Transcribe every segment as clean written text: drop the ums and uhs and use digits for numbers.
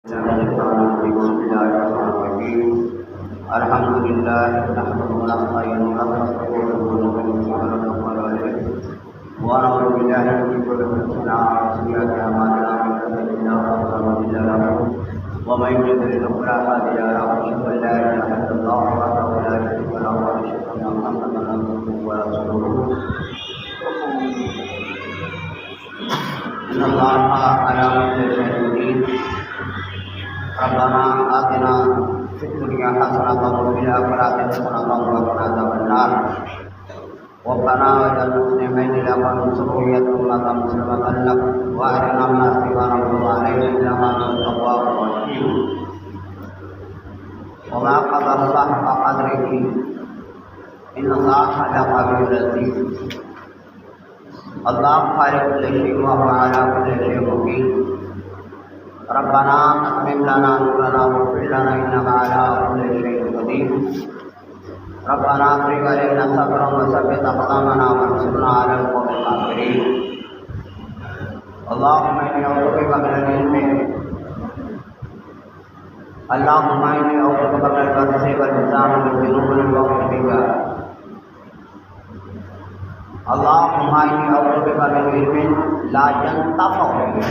الحمد لله نحمده ونستعينه ونستغفره ونعوذ بالله من شرور انفسنا وسيئات اعمالنا من يهده الله فلا مضل له ومن يضلل فلا هادي له واشهد ان لا اله الا الله وحده لا شريك له واشهد ان محمدا عبده ورسوله ان الله على كل شيء قدير ربنا آتنا في الدنيا حسنة وفي الآخرة حسنة وقنا عذاب النار ربنا واجعلنا مسلمين لك ومن ذريتنا مسلمة لك وأرنا مناسكنا وتب علينا إنك أنت التواب الرحيم وما قدر الله حق قدره إن الله لقوي عزيز الله خالق كل شيء وهو على كل شيء وكيل ربنا اتمم لنا نورنا واغفر لنا انك على كل شيء قدير ربنا افرغ علينا صبرا وثبت اقدامنا وانصرنا على القوم الكافرين اللهم اني اعوذ بك من العلم اللهم اني اعوذ بك من البرص والجزام والجنون والوقت بك اللهم اني اعوذ بك من علم لا ينتفع به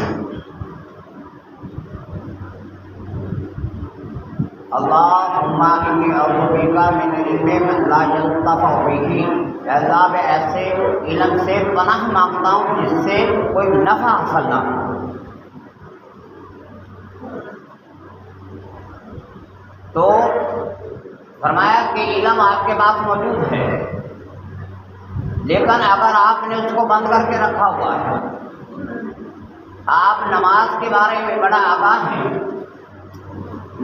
اللہم انی اعوذ بک من علم لا ينتفع به، اے اللہ میں ایسے علم سے پناہ مانگتا ہوں جس سے کوئی نفع حاصل نہ ہو۔ تو فرمایا کہ علم آپ کے پاس موجود ہے، لیکن اگر آپ نے اس کو بند کر کے رکھا ہوا ہے، آپ نماز کے بارے میں بڑا آگاہ ہیں،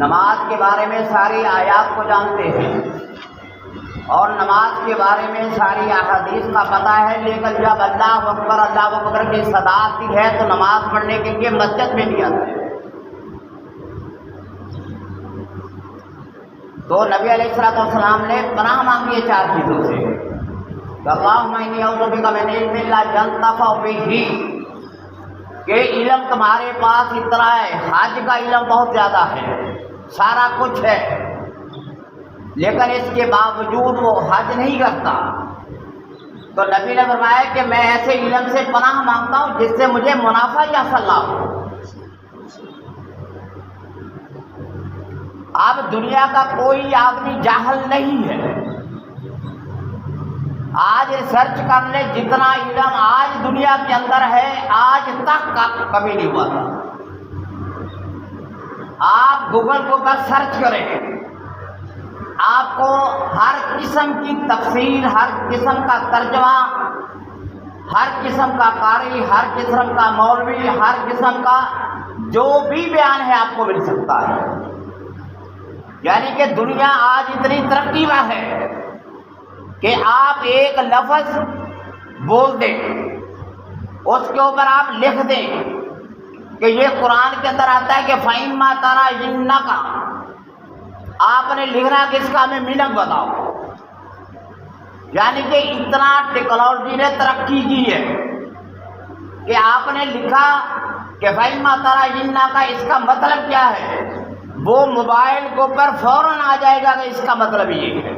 نماز کے بارے میں ساری آیات کو جانتے ہیں اور نماز کے بارے میں ساری احادیث کا پتہ ہے، لیکن جب اللہ اکبر کی صدا آتی ہے تو نماز پڑھنے کے لیے مسجد میں نہیں آتے۔ تو نبی علیہ السلام نے پناہ مانگی ہے چار چیزوں سے کہ اللہم انی اعوذ بک من علم لا ينتفع به، کہ علم تمہارے پاس اتنا ہے، حج کا علم بہت زیادہ ہے، سارا کچھ ہے، لیکن اس کے باوجود وہ حج نہیں کرتا۔ تو نبی نے فرمایا کہ میں ایسے علم سے پناہ مانگتا ہوں جس سے مجھے منافع یا صلاح ہو۔ اب دنیا کا کوئی آدمی جاہل نہیں ہے، آج ریسرچ کر لے، جتنا علم آج دنیا کے اندر ہے آج تک کبھی نہیں ہوا تھا۔ آپ گوگل کو پر سرچ کریں، آپ کو ہر قسم کی تفسیر، ہر قسم کا ترجمہ، ہر قسم کا قاری، ہر قسم کا مولوی، ہر قسم کا جو بھی بیان ہے آپ کو مل سکتا ہے۔ یعنی کہ دنیا آج اتنی ترقی میں ہے کہ آپ ایک لفظ بول دیں، اس کے اوپر آپ لکھ دیں کہ یہ قرآن کے اندر آتا ہے کہ فَإِمَّا تَرَيِنَّكَ، آپ نے لکھنا کہ اس کا ہمیں میننگ بتاؤ۔ یعنی کہ اتنا ٹیکنالوجی نے ترقی کی ہے کہ آپ نے لکھا کہ فَإِمَّا تَرَيِنَّكَ، اس کا مطلب کیا ہے، وہ موبائل کے اوپر فوراً آ جائے گا کہ اس کا مطلب یہ ہے۔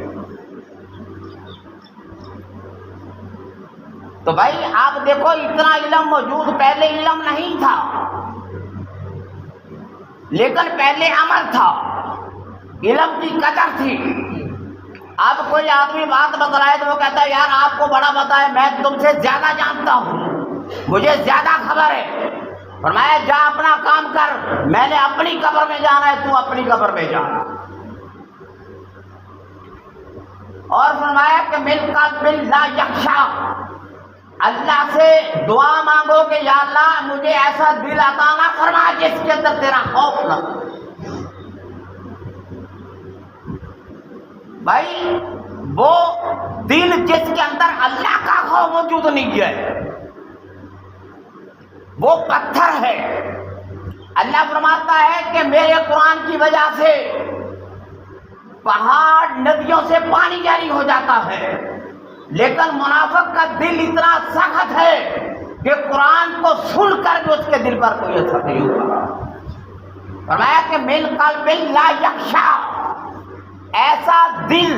تو بھائی آپ دیکھو اتنا علم موجود، پہلے علم نہیں تھا، لیکن پہلے عمل تھا، علم کی قدر تھی۔ اب کوئی آدمی بات بتلائے تو وہ کہتا ہے یار آپ کو بڑا پتہ ہے، میں تم سے زیادہ جانتا ہوں، مجھے زیادہ خبر ہے۔ فرمایا جا اپنا کام کر، میں نے اپنی قبر میں جانا ہے، تو اپنی قبر میں جا۔ اور فرمایا کہ مل قلب لا یخشع، اللہ سے دعا مانگو کہ یا اللہ مجھے ایسا دل عطا نہ فرما جس کے اندر تیرا خوف نہ ہو۔ بھائی وہ دل جس کے اندر اللہ کا خوف موجود نہیں ہے وہ پتھر ہے۔ اللہ فرماتا ہے کہ میرے قرآن کی وجہ سے پہاڑ ندیوں سے پانی جاری ہو جاتا ہے، لیکن منافق کا دل اتنا سخت ہے کہ قرآن کو سن کر بھی اس کے دل پر کوئی اثر نہیں ہوگا۔ فرمایا کہ من قلب لا یخشا، ایسا دل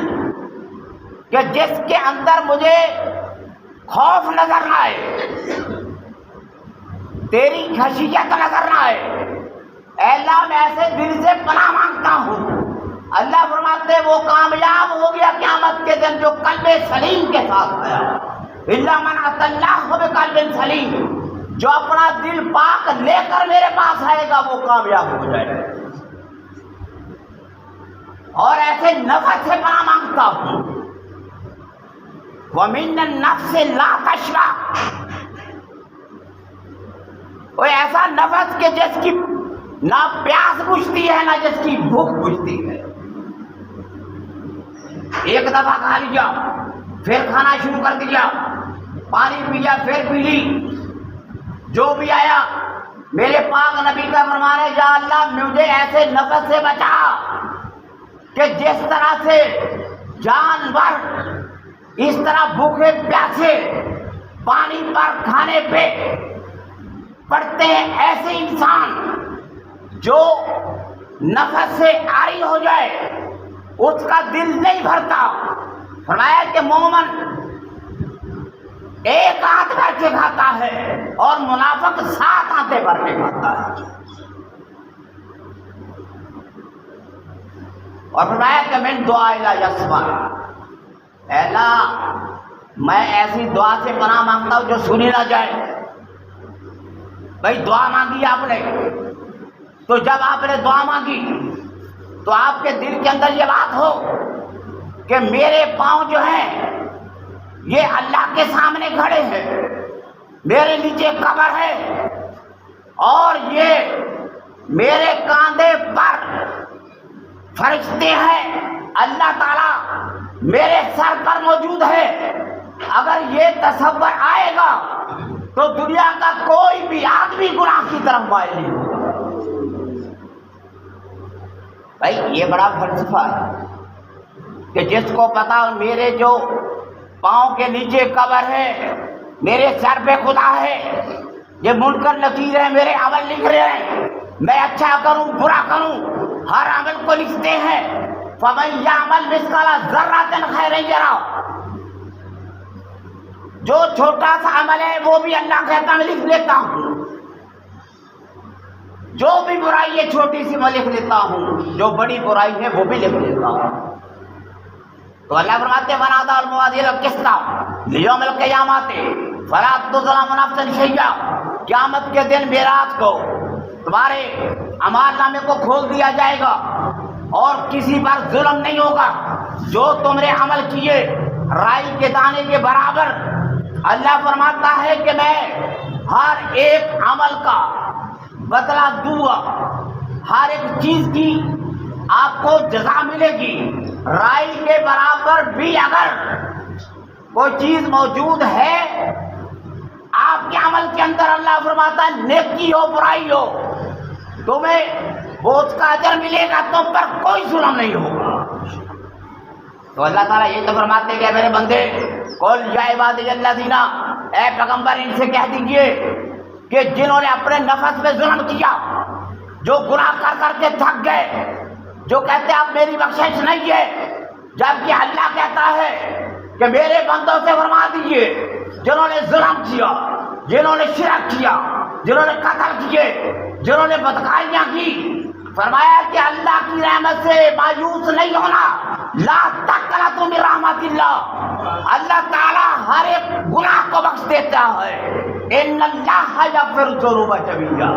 کہ جس کے اندر مجھے خوف نظر نہ آئے، تیری خشیت نظر نہ آئے، اے اللہ میں ایسے دل سے پناہ مانگتا ہوں۔ اللہ فرماتے وہ کامیاب ہو گیا قیامت کے دن جو قلب سلیم کے ساتھ آیا۔ الا من اتى الله بقلب سلیم، جو اپنا دل پاک لے کر میرے پاس آئے گا وہ کامیاب ہو جائے گا۔ اور ایسے نفس سے پناہ مانگتا ہوں، وَمِنَ النَّفْسِ لَا تَشْبَعُ، وہ ایسا نفس کہ جس کی نہ پیاس بجھتی ہے نہ جس کی بھوک بجھتی ہے۔ ایک دفعہ کھا لیا پھر کھانا شروع کر دیا، پانی پیا پھر پی لی، جو بھی آیا میرے پاک نبی کا فرمان ہے یا اللہ مجھے ایسے نفس سے بچا کہ جس طرح سے جانور اس طرح بھوکے پیاسے پانی پر کھانے پہ پڑتے ہیں، ایسے انسان جو نفس سے عاری ہو جائے اس کا دل نہیں بھرتا۔ فرمایا کہ مومن ایک ہاتھ بھر کے کھاتا ہے اور منافق 7 آنتیں بھر کے کھاتا ہے۔ اور فرمایا کہ من دعا لا یسمع، اے اللہ میں ایسی دعا سے پناہ مانگتا ہوں جو سنی نہ جائے۔ بھائی دعا مانگی آپ نے، تو جب آپ نے دعا مانگی تو آپ کے دل کے اندر یہ بات ہو کہ میرے پاؤں جو ہیں یہ اللہ کے سامنے کھڑے ہیں، میرے نیچے قبر ہے اور یہ میرے کاندھے پر فرشتے ہیں، اللہ تعالیٰ میرے سر پر موجود ہے۔ اگر یہ تصور آئے گا تو دنیا کا کوئی بھی آدمی گناہ کی طرف مائل نہیں ہوگا۔ بھائی یہ بڑا فلسفہ ہے کہ جس کو پتا میرے جو پاؤں کے نیچے قبر ہے، میرے سر پہ خدا ہے، یہ منکر نکیر ہے، میرے عمل لکھ رہے ہیں، میں اچھا کروں برا کروں ہر عمل کو لکھتے ہیں۔ فَمَن يَعْمَلْ مِثْقَالَ ذَرَّةٍ خَيْرًا يَرَهُ، جو چھوٹا سا عمل ہے وہ بھی اللہ کہتا میں لکھ لیتا ہوں، جو بھی برائی ہے چھوٹی سی میں لکھ لیتا ہوں، جو بڑی برائی ہے وہ بھی لکھ لیتا ہوں۔ تو اللہ فرماتے وَنَادَى الْمُنَادِي الْقِسْطَ لِيَوْمِ الْقِيَامَةِ فَلَا تُظْلَمُ نَفْسٌ شَيْئًا، قیامت کے دن معراج کو تمہارے اعمال نامے کو کھول دیا جائے گا اور کسی پر ظلم نہیں ہوگا۔ جو تم نے عمل کیے رائی کے دانے کے برابر، اللہ فرماتا ہے کہ میں ہر ایک عمل کا بدلہ دوں گا، ہر ایک چیز کی آپ کو جزا ملے گی۔ رائی کے برابر بھی اگر کوئی چیز موجود ہے آپ کے عمل کے اندر، اللہ فرماتا ہے نیکی ہو برائی ہو تمہیں وہ اس کا اجر ملے گا، تم پر کوئی ظلم نہیں ہوگا۔ تو اللہ تعالیٰ یہ تو فرماتے کہ میرے بندے قل یا عبادی الذین، اے پیغمبر ان سے کہہ دیجئے کہ جنہوں نے اپنے نفس پہ ظلم کیا، جو گناہ کر کر کے تھک گئے، جو کہتے اب میری بخشش نہیں ہے، جبکہ اللہ کہتا ہے کہ میرے بندوں سے فرما دیجئے جنہوں نے ظلم کیا، جنہوں نے شرک کیا، جنہوں نے قتل کیے، جنہوں نے بدکاریاں کی، فرمایا کہ اللہ کی رحمت سے مایوس نہیں ہونا، لا تقنطوا من رحمت اللہ، اللہ تعالیٰ ہر ایک گناہ کو بخش دیتا ہے، ان اللہ یغفر الذنوب جميعا۔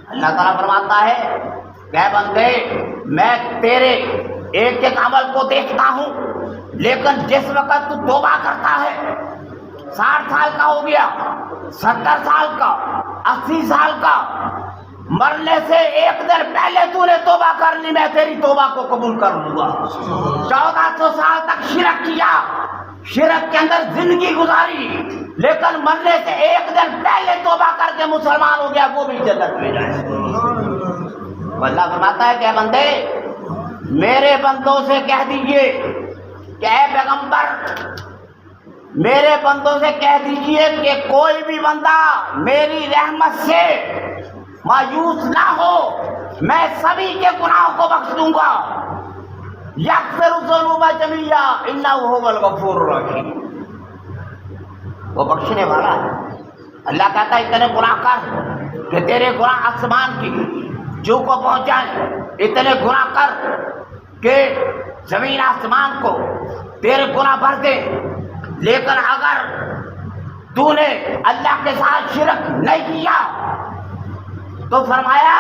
اللہ تعالیٰ فرماتا ہے کہ بندے میں تیرے ایک ایک عمل کو دیکھتا ہوں، لیکن جس وقت تو توبہ کرتا ہے، 60 سال کا ہو گیا، 70 سال کا، 80 سال کا، مرنے سے ایک دن پہلے تو نے توبہ کر لی، میں تیری توبہ کو قبول کر لوں گا۔ 1400 سال تک شرک کیا، شرک کے اندر زندگی گزاری، لیکن مرنے سے ایک دن پہلے توبہ کر کے مسلمان ہو گیا، وہ بھی جنت میں جائے۔ اللہ فرماتا ہے کہ بندے میرے بندوں سے کہہ دیجئے کہ اے پیغمبر میرے بندوں سے کہہ دیجئے کہ کوئی بھی بندہ میری رحمت سے مایوس نہ ہو، میں سبھی کے گناہوں کو بخش دوں گا۔ یغفر الذنوب جميعا انہ هو الغفور الرحیم، وہ بخشنے والا ہے۔ اللہ کہتا ہے اتنے گناہ کر کہ تیرے گناہ آسمان کی جو کو پہنچائیں، اتنے گناہ کر کہ زمین آسمان کو تیرے گناہ بھر دے۔ لیکن اگر تو نے اللہ کے ساتھ شرک نہیں کیا تو فرمایا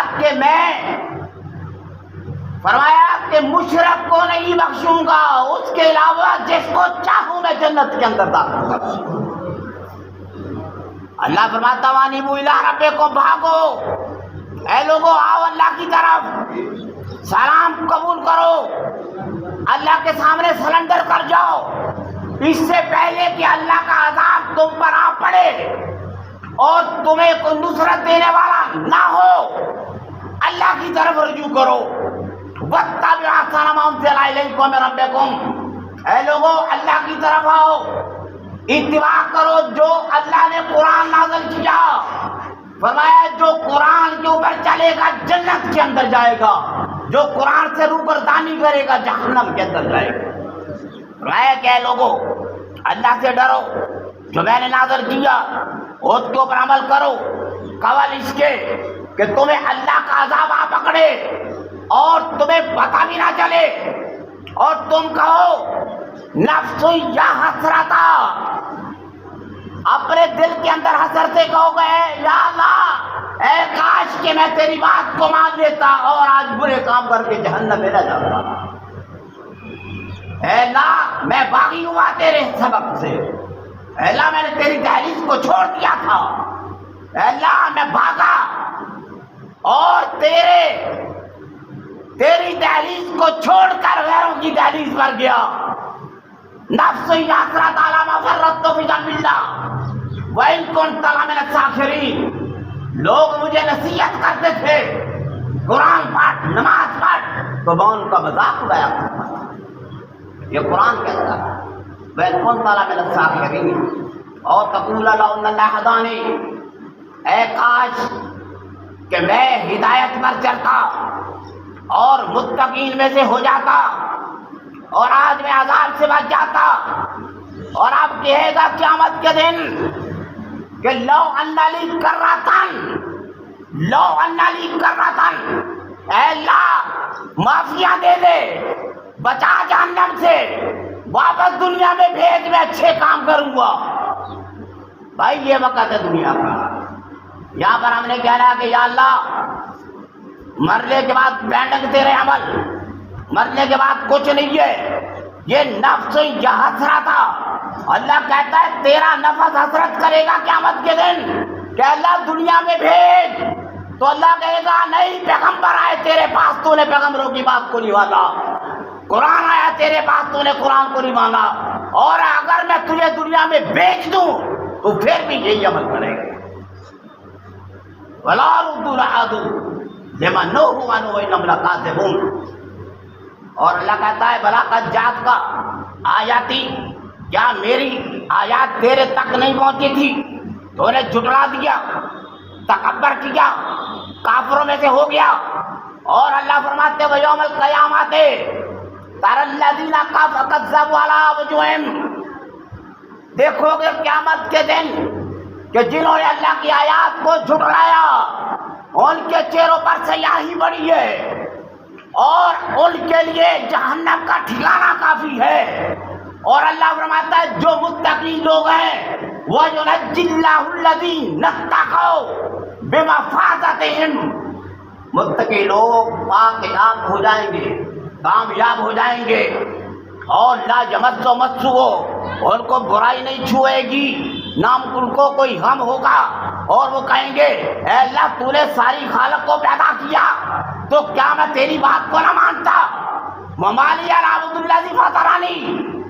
کہ مشرک کو نہیں بخشوں گا، اس کے علاوہ جس کو چاہوں میں جنت کے اندر داخل کروں۔ اللہ فرماتا وانیبوا الی ربکم، بھاگو اے لوگوں، آؤ اللہ کی طرف، سلام قبول کرو، اللہ کے سامنے سرنڈر کر جاؤ، اس سے پہلے کہ اللہ کا عذاب تم پر آ پڑے اور تمہیں کوئی نصرت دینے والا نہ ہو۔ اللہ کی طرف رجوع کرو۔ واتبعوا احسن ما انزل الیکم من ربکم، اے لوگوں اللہ کی طرف آؤ، اتباع کرو جو اللہ نے قرآن نازل کیا۔ فرمایا جو قرآن کے اوپر چلے گا جنت کے اندر جائے گا، جو قرآن سے روبردانی کرے گا جہنم کے اندر جائے گا۔ فرمایا کہ اے لوگوں اللہ سے ڈرو، جو میں نے نازل کیا اس کے اوپر عمل کرو، قبل اس کے کہ تمہیں اللہ کا عذاب آ پکڑے اور تمہیں پتہ بھی نہ چلے اور تم کہو نفس یا حسرتا، اپنے دل کے اندر حسرت سے کہو گے یا اللہ اے کاش کہ میں تیری بات کو مان لیتا اور آج برے کام کر کے جہنم میں نہ جاتا۔ اے اللہ میں باغی ہوا تیرے سبب سے، اے اللہ میں نے تیری دہلیز کو چھوڑ دیا تھا، اے اللہ میں بھاگا اور تیری دہلیز کو چھوڑ کر غیروں کی دہلیز پر گیا۔ نفس یاسرت علی ما فرطت فی ذنب اللہ وان کنت لمن الساخرین، لوگ مجھے نصیحت کرتے تھے قرآن پڑھ، نماز پڑھ، تو میں ان کا مذاق اڑایا کرتا تھا۔ یہ قرآن کہتا ہے وان کنت لمن الساخرین اور تقول لو ان اللہ ہدانی، اے کاش کہ میں ہدایت پر چلتا اور متقین میں سے ہو جاتا اور آج میں عذاب سے بچ جاتا۔ اور اب کہے گا قیامت کے دن کہ لو ان لی کرۃن، لو ان لی کرۃن، اے اللہ معافیاں دے دے، بچا جہنم سے، واپس دنیا میں بھیج، میں اچھے کام کروں گا۔ بھائی یہ وقت ہے دنیا کا، یہاں پر ہم نے کہنا کہ یا اللہ مرنے کے بعد بینڈنگ تیرے عمل، مرنے کے بعد کچھ نہیں ہے، یہ نفس یہ حسرت تھا۔ اللہ کہتا ہے تیرا نفس حسرت کرے گا قیامت کے دن کہ اللہ دنیا میں بھیج، تو اللہ کہے گا نہیں، پیغمبر آئے تیرے پاس، تو نے پیغمبروں کی بات کو نہیں مانا، قرآن آیا تیرے پاس، تو نے قرآن کو نہیں مانا، اور اگر میں تجھے دنیا میں بیچ دوں تو پھر بھی یہی عمل کرے گا۔ وَلَا رُدُّوا لَعَادُوا لِمَن نُّهُوا عَنْهُ وَإِنَّهُمْ لَكَاذِبُونَ۔ اور اللہ کہتا ہے بلا قد جات کا آیاتی، کیا میری آیات تیرے تک نہیں پہنچی تھی؟ تو نے جھٹلا دیا، تکبر کیا، کافروں میں سے ہو گیا۔ اور اللہ فرماتے ہیں یوم القیامت تری الذین کذبوا علی وجوہہم، دیکھو گے قیامت کے دن کہ جنہوں نے اللہ کی آیات کو جھٹلایا ان کے چہروں پر سیاہی بڑی ہے اور ان کے لیے جہنم کا ٹھکانہ کافی ہے۔ اور اللہ فرماتا ہے جو متقی لوگ ہیں وَيُنَجِّي اللَّهُ الَّذِينَ اتَّقَوْا بِمَفَازَتِهِمْ، متقی لوگ پاکیاب ہو جائیں گے، کامیاب ہو جائیں گے، اور لا یمسو مسو، ان کو برائی نہیں چھوئے گی، نہ ان کو کوئی غم ہوگا، اور وہ کہیں گے اے اللہ تو نے ساری خالق کو پیدا کیا تو کیا میں تیری بات کو نہ مانتا؟ وَمَالِيَ أَعْبُدُ الَّذِي فَطَرَنِي،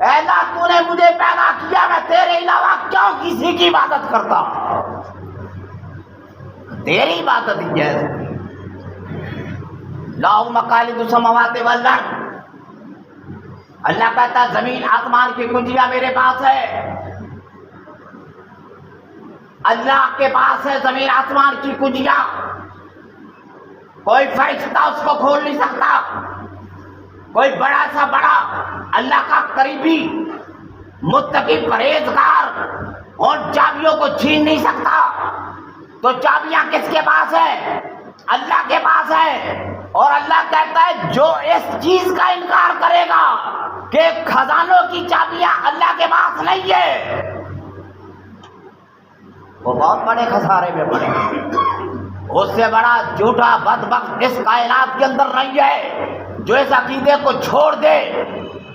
اے اللہ تو نے مجھے پیدا کیا، میں تیرے علاوہ کیوں کسی کی عبادت کرتا؟ تیری عبادت ہی جائز ہے۔ لَهُ مَقَالِدُ السَّمَاوَاتِ وَالْأَرْضِ، اللہ کہتا ہے زمین آسمان کی کنجیاں میرے پاس ہے، اللہ کے پاس ہے زمین آسمان کی کنجیاں، کوئی فرشتہ اس کو کھول نہیں سکتا، کوئی بڑا سا بڑا اللہ کا قریبی متقی پرہیزگار ان چابیوں کو چھین نہیں سکتا۔ تو چابیاں کس کے پاس ہے؟ اللہ کے پاس ہے۔ اور اللہ کہتا ہے جو اس چیز کا انکار کرے گا کہ خزانوں کی چابیاں اللہ کے پاس نہیں ہے، وہ بہت بڑے خسارے میں پڑے گا۔ اس سے بڑا جھوٹا بدبخت اس کائنات کے اندر نہیں ہے جو اس عقیدے کو چھوڑ دے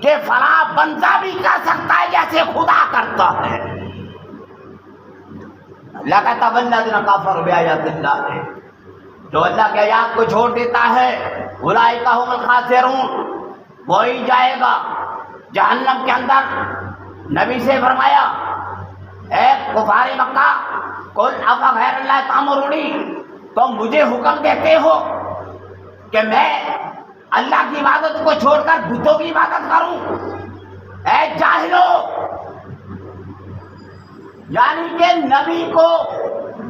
کہ فلاں بندہ بھی کر سکتا ہے جیسے خدا کرتا ہے۔ اللہ کہتا والذین کفروا بآیات اللہ، جو اللہ کے آیات کو چھوڑ دیتا ہے اولئک ھم الخاسرون، وہی جائے گا جہنم کے اندر۔ نبی سے فرمایا اے کفار مکہ قل افغیر اللہ تأمرونی، تم مجھے حکم دیتے ہو کہ میں اللہ کی عبادت کو چھوڑ کر بتوں کی عبادت کروں؟ اے جاہلو، یعنی کہ نبی کو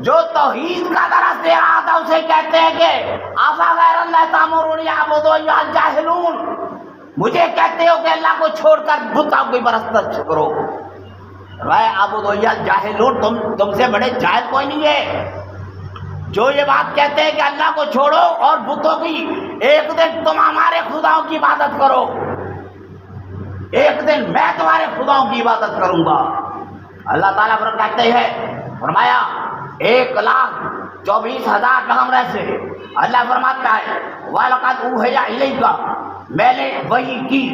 جو توحید کا درس دے رہا تھا اسے کہتے ہیں کہ افغیر اللہ تأمرونی اعبد ایھا الجاہلون، مجھے کہتے ہو کہ اللہ کو چھوڑ کر بتوں کی پرستش کرو۔ اعبد ایھا الجاہلون، تم سے بڑے جاہل کوئی نہیں ہے جو یہ بات کہتے ہیں کہ اللہ کو چھوڑو اور بتوں کی، ایک دن تم ہمارے خداؤں کی عبادت کرو، ایک دن میں تمہارے خداؤں کی عبادت کروں گا۔ اللہ تعالیٰ کہتے ہیں، فرمایا 1,24,000 پیغمبر سے اللہ فرماتا ہے وَلَقَدْ أُوحِیَ إِلَیْکَ، میں نے وحی کی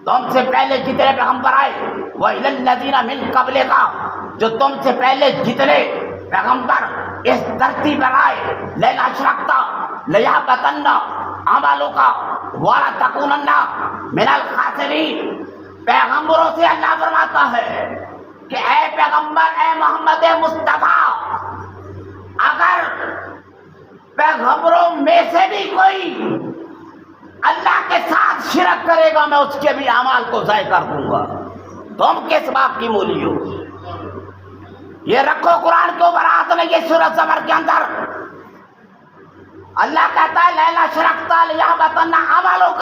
تم سے پہلے جتنے پیغمبر آئے، وَإِلَى الَّذِینَ مِن قَبْلِکَ، جو تم سے پہلے جتنے پیغمبر اس دھرتی پر آئے، لئن اشرکت لیحبطن عملک ولتکونن من الخاسرین۔ پیغمبروں سے اللہ فرماتا ہے کہ اے پیغمبر، اے محمد مصطفیٰ، اگر پیغمبروں میں سے بھی کوئی اللہ کے ساتھ شرک کرے گا میں اس کے بھی اعمال کو ضائع کر دوں گا۔ تم کس بات کی مولی ہو؟ یہ رکھو قرآن کے اوپر ہاتھ میں، یہ سورۃ زمر کے اندر اللہ کہتا ہے لئن اشرکت لیحبطن عملک،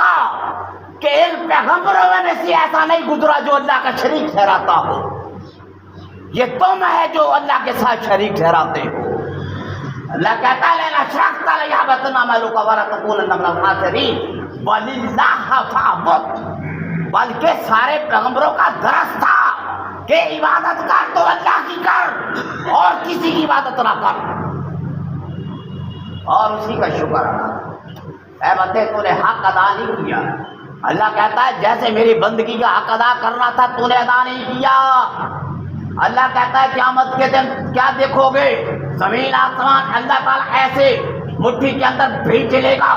کہ ان پیغمبروں میں سے ایسا نہیں گزرا جو اللہ کا شریک ٹھہراتا ہو، یہ تم ہے جو اللہ کے ساتھ شریک ٹھہراتے ہو۔ اللہ کہتا ہے لئن اشرکت لیحبطن عملک ولتکونن من الخاسرین وللہ فاعبد، بلکہ سارے پیغمبروں کا درس تھا کہ عبادت کر تو اللہ کی کر اور کسی کی عبادت نہ کر، اور اسی کا شکر ادا۔ اے بندے تو نے حق ادا نہیں کیا۔ اللہ کہتا ہے جیسے میری بندگی کا حق ادا کرنا تھا تو نے ادا نہیں کیا۔ اللہ کہتا ہے قیامت کے دن کیا دیکھو گے؟ زمین آسمان اللہ تعالیٰ ایسے مٹھی کے اندر بھیج لے گا،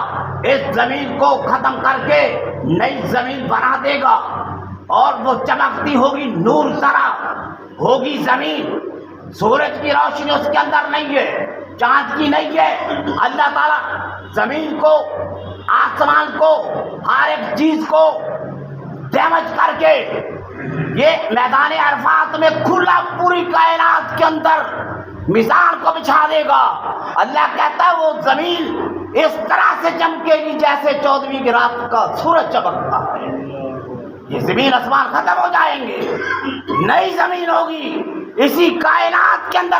اس زمین کو ختم کر کے نئی زمین بنا دے گا، اور وہ چمکتی ہوگی نور طرح ہوگی زمین، سورج کی روشنی اس کے اندر نہیں ہے، چاند کی نہیں ہے۔ اللہ تعالیٰ زمین کو، آسمان کو، ہر ایک چیز کو ڈیمیج کر کے یہ میدان عرفات میں کھلا پوری کائنات کے اندر میزان کو بچھا دے گا۔ اللہ کہتا ہے وہ زمین اس طرح سے چمکے گی جیسے 14ویں کی رات کا سورج چمکتا ہے۔ یہ زمین آسمان ختم ہو جائیں گے، نئی زمین ہوگی، اسی کائنات کے اندر